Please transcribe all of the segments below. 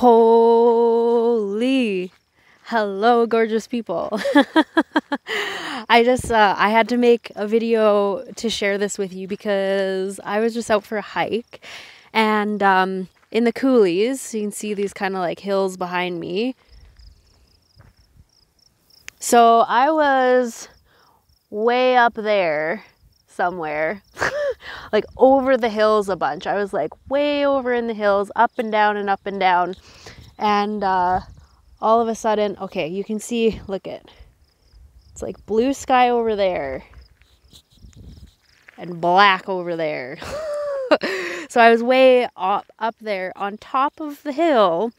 Holy, hello, gorgeous people. I had to make a video to share this with you because I was just out for a hike, and in the coulees, you can see these kind of like hills behind me. So I was way up there somewhere, like over the hills a bunch. I was like way over in the hills, up and down and up and down. And all of a sudden, okay, you can see, look at, it's like blue sky over there and black over there. So I was way up there on top of the hill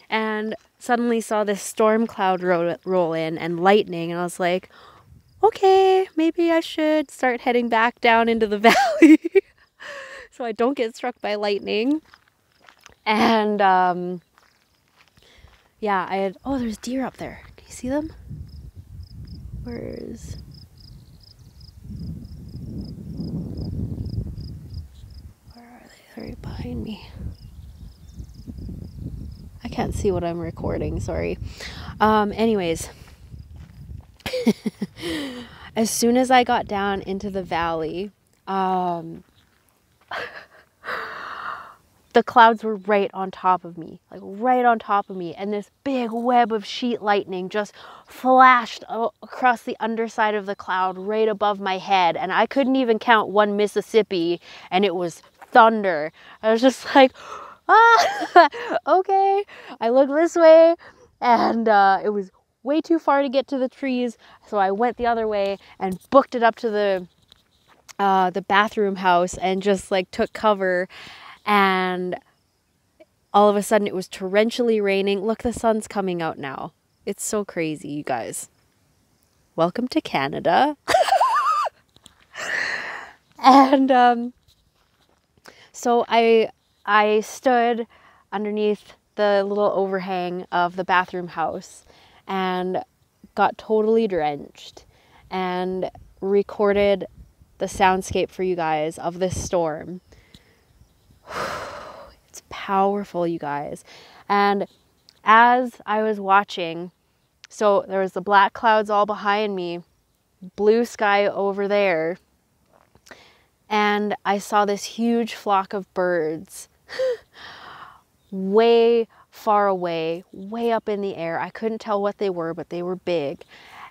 and suddenly saw this storm cloud roll in and lightning. And I was like, okay, maybe I should start heading back down into the valley so I don't get struck by lightning. And yeah, oh, there's deer up there. Can you see them? Where are they? They're right behind me. I can't see what I'm recording, sorry. Anyways, as soon as I got down into the valley, the clouds were right on top of me, like right on top of me. And this big web of sheet lightning just flashed across the underside of the cloud right above my head. And I couldn't even count one Mississippi, and it was thunder. I was just like, ah, okay. I looked this way, and it was way too far to get to the trees. So I went the other way and booked it up to the bathroom house and just like took cover. And all of a sudden it was torrentially raining. Look, the sun's coming out now. It's so crazy, you guys. Welcome to Canada. And so I stood underneath the little overhang of the bathroom house and got totally drenched and recorded the soundscape for you guys of this storm. It's powerful, you guys. And as I was watching, so there was the black clouds all behind me, blue sky over there, and I saw this huge flock of birds way far away, way up in the air. I couldn't tell what they were, but they were big.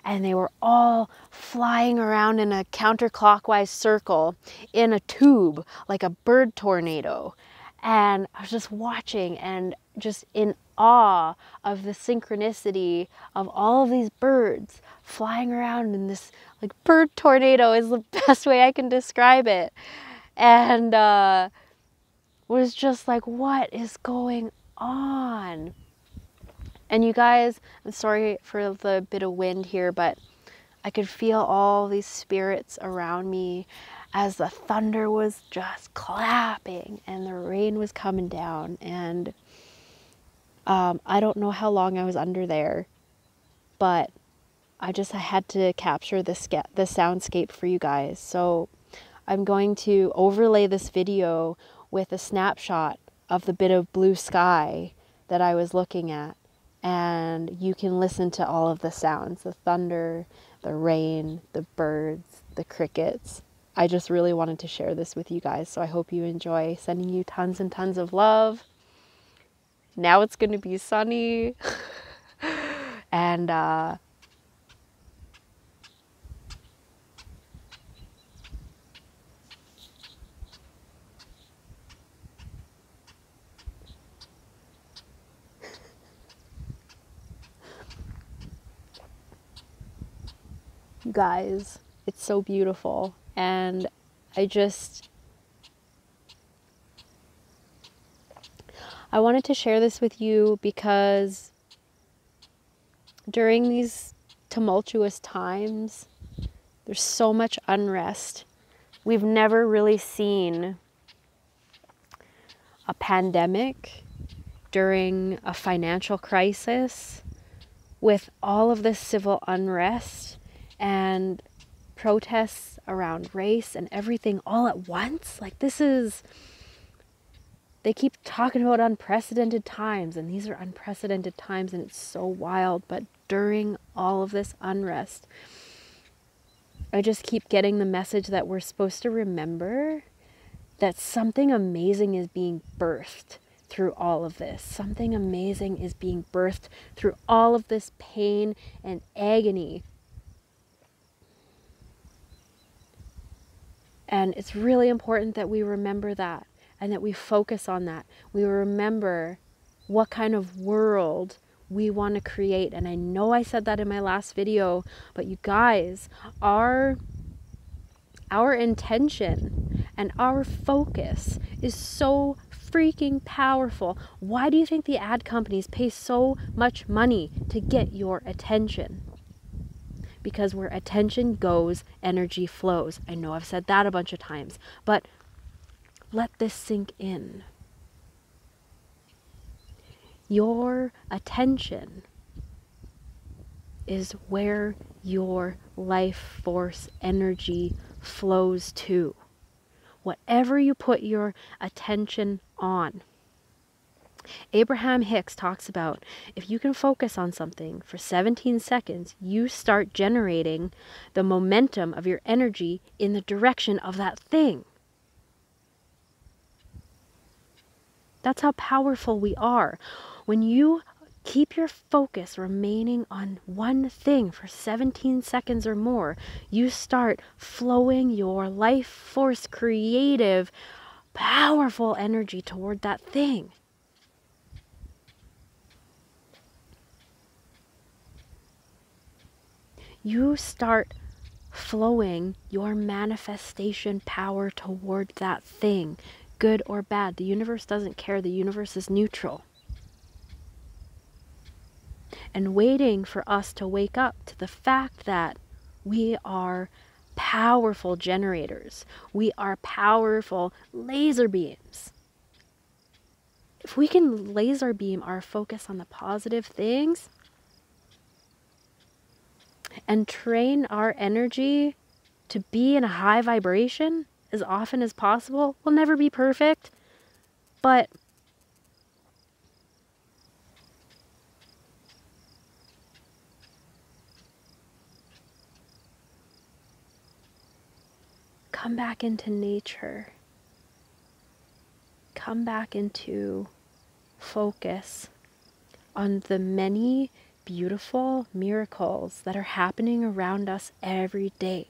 And they were all flying around in a counterclockwise circle in a tube, like a bird tornado. And I was just watching and just in awe of the synchronicity of all of these birds flying around in this like bird tornado is the best way I can describe it. And was just like, what is going on? And you guys, I'm sorry for the bit of wind here, but I could feel all these spirits around me as the thunder was just clapping and the rain was coming down. And I don't know how long I was under there, but I had to capture the soundscape for you guys. So I'm going to overlay this video with a snapshot of the bit of blue sky that I was looking at. And you can listen to all of the sounds, the thunder, the rain, the birds, the crickets. I just really wanted to share this with you guys, so I hope you enjoy. Sending you tons and tons of love. Now it's going to be sunny. And you guys, it's so beautiful. And I wanted to share this with you because during these tumultuous times, there's so much unrest. We've never really seen a pandemic during a financial crisis with all of this civil unrest and protests around race and everything all at once. Like, this is They keep talking about unprecedented times, and these are unprecedented times, and it's so wild. But during all of this unrest, I just keep getting the message that we're supposed to remember that something amazing is being birthed through all of this. Something amazing is being birthed through all of this pain and agony. And it's really important that we remember that, and that we focus on that. We remember what kind of world we want to create. And I know I said that in my last video, but you guys, our intention and our focus is so freaking powerful. Why do you think the ad companies pay so much money to get your attention? Because where attention goes, energy flows. I know I've said that a bunch of times, but let this sink in. Your attention is where your life force energy flows to. Whatever you put your attention on. Abraham Hicks talks about if you can focus on something for 17 seconds, you start generating the momentum of your energy in the direction of that thing. That's how powerful we are. When you keep your focus remaining on one thing for 17 seconds or more, you start flowing your life force, creative, powerful energy toward that thing. You start flowing your manifestation power toward that thing, good or bad. The universe doesn't care. The universe is neutral. And waiting for us to wake up to the fact that we are powerful generators. We are powerful laser beams. If we can laser beam our focus on the positive things and train our energy to be in a high vibration as often as possible, we'll never be perfect, but come back into nature. Come back into focus on the many beautiful miracles that are happening around us every day.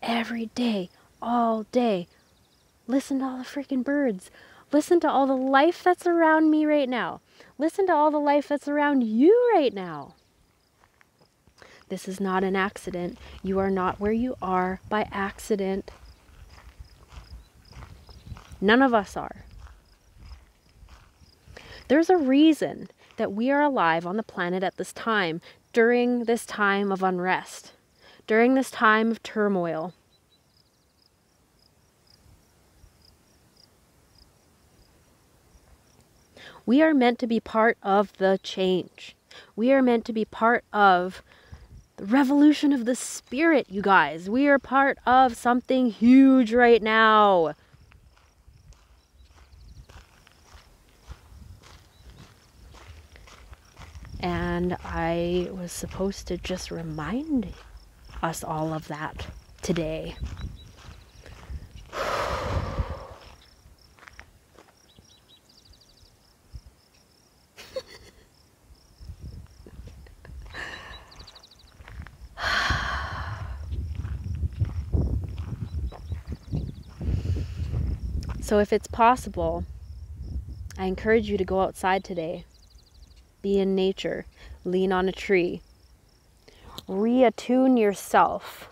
Every day, all day. Listen to all the freaking birds. Listen to all the life that's around me right now. Listen to all the life that's around you right now. This is not an accident. You are not where you are by accident. None of us are. There's a reason that we are alive on the planet at this time, during this time of unrest, during this time of turmoil. We are meant to be part of the change. We are meant to be part of the revolution of the spirit, you guys. We are part of something huge right now. And I was supposed to just remind us all of that today. So if it's possible, I encourage you to go outside today. Be in nature. Lean on a tree. Reattune yourself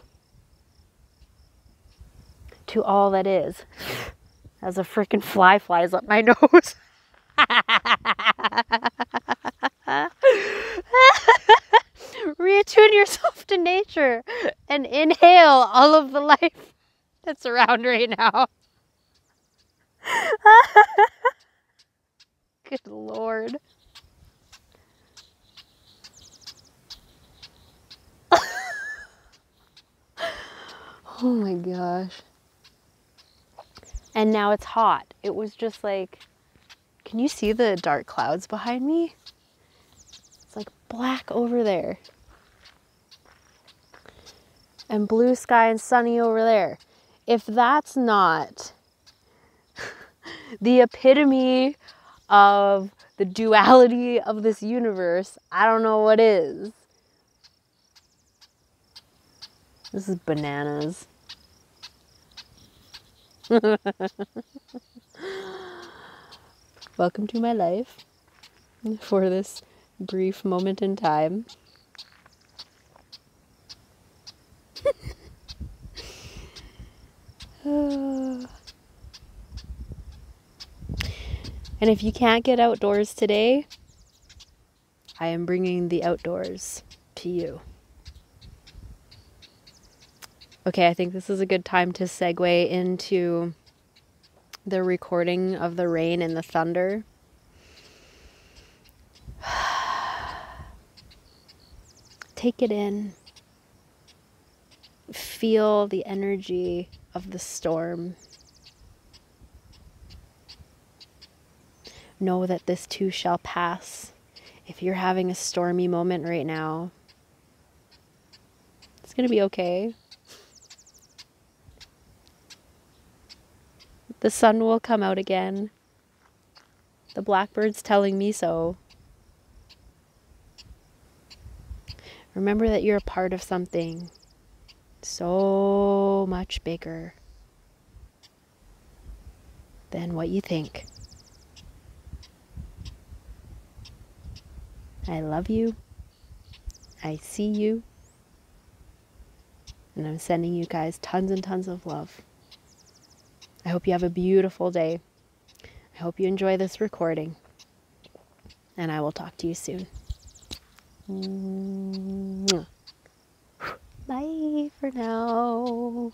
to all that is. As a freaking fly flies up my nose. Reattune yourself to nature and inhale all of the life that's around right now. Good Lord. Oh my gosh. And now it's hot. It was just like Can you see the dark clouds behind me? It's like black over there. And blue sky and sunny over there. If that's not the epitome of the duality of this universe, I don't know what is. This is bananas. Welcome to my life for this brief moment in time. And if you can't get outdoors today, I am bringing the outdoors to you. Okay, I think this is a good time to segue into the recording of the rain and the thunder. Take it in. Feel the energy of the storm. Know that this too shall pass. If you're having a stormy moment right now, it's going to be okay. The sun will come out again. The blackbird's telling me so. Remember that you're a part of something so much bigger than what you think. I love you. I see you. And I'm sending you guys tons and tons of love. I hope you have a beautiful day. I hope you enjoy this recording. And I will talk to you soon. Bye for now.